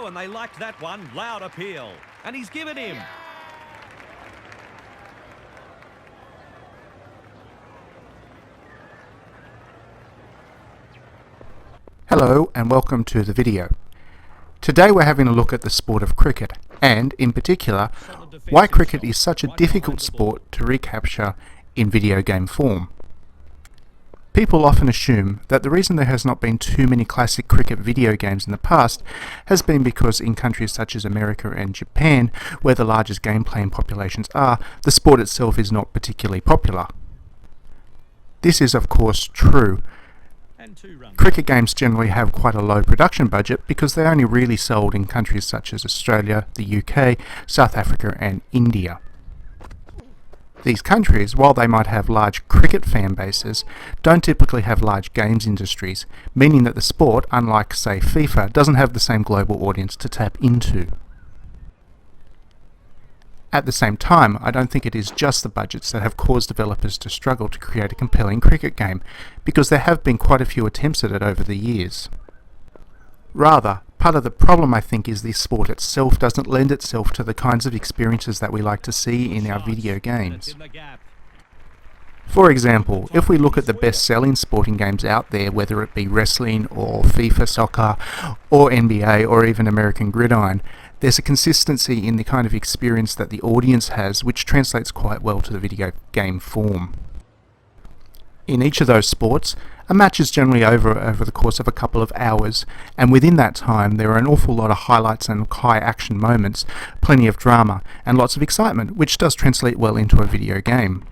and they liked that one. Loud appeal. And he's given him. Hello and welcome to the video. Today we're having a look at the sport of cricket and, in particular, why cricket is such a difficult sport to recapture in video game form. People often assume that the reason there has not been too many classic cricket video games in the past has been because in countries such as America and Japan, where the largest game playing populations are, the sport itself is not particularly popular. This is of course true. Cricket games generally have quite a low production budget because they're only really sold in countries such as Australia, the UK, South Africa and India. These countries, while they might have large cricket fan bases, don't typically have large games industries, meaning that the sport, unlike say FIFA, doesn't have the same global audience to tap into. At the same time, I don't think it is just the budgets that have caused developers to struggle to create a compelling cricket game, because there have been quite a few attempts at it over the years. Rather, part of the problem I think is this sport itself doesn't lend itself to the kinds of experiences that we like to see in our video games. For example, if we look at the best-selling sporting games out there, whether it be wrestling or FIFA soccer or NBA or even American Gridiron, there's a consistency in the kind of experience that the audience has which translates quite well to the video game form. In each of those sports, a match is generally over the course of a couple of hours, and within that time there are an awful lot of highlights and high action moments, plenty of drama, and lots of excitement, which does translate well into a video game.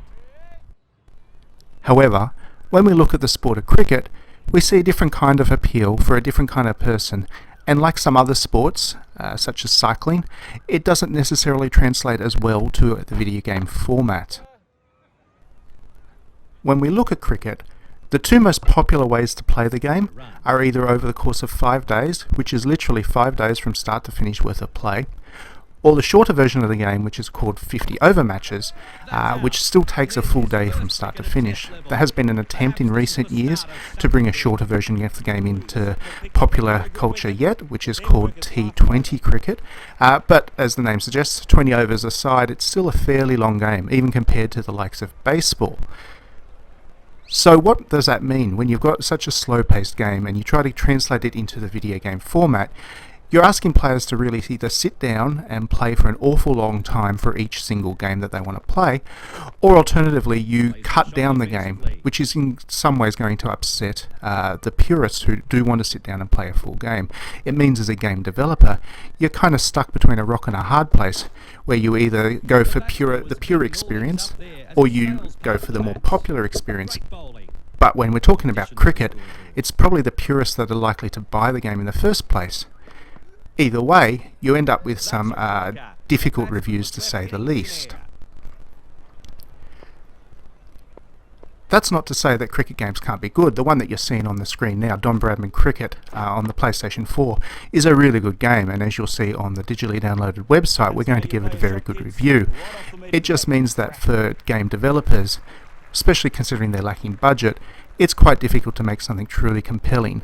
However, when we look at the sport of cricket, we see a different kind of appeal for a different kind of person, and like some other sports, such as cycling, it doesn't necessarily translate as well to the video game format. When we look at cricket, the two most popular ways to play the game are either over the course of 5 days, which is literally 5 days from start to finish worth of play, or the shorter version of the game, which is called 50 over matches, which still takes a full day from start to finish. There has been an attempt in recent years to bring a shorter version of the game into popular culture yet, which is called T20 cricket, but as the name suggests, 20 overs aside, it's still a fairly long game, even compared to the likes of baseball. So what does that mean when you've got such a slow-paced game and you try to translate it into the video game format? You're asking players to really either sit down and play for an awful long time for each single game that they want to play, or alternatively you cut down the game, which is in some ways going to upset the purists who do want to sit down and play a full game. It means as a game developer, you're kind of stuck between a rock and a hard place, where you either go for the pure experience, or you go for the more popular experience. But when we're talking about cricket, it's probably the purists that are likely to buy the game in the first place. Either way, you end up with some difficult reviews to say the least. That's not to say that cricket games can't be good. The one that you're seeing on the screen now, Don Bradman Cricket on the PlayStation 4, is a really good game, and as you'll see on the digitally downloaded website, we're going to give it a very good review. It just means that for game developers, especially considering they're lacking budget, it's quite difficult to make something truly compelling.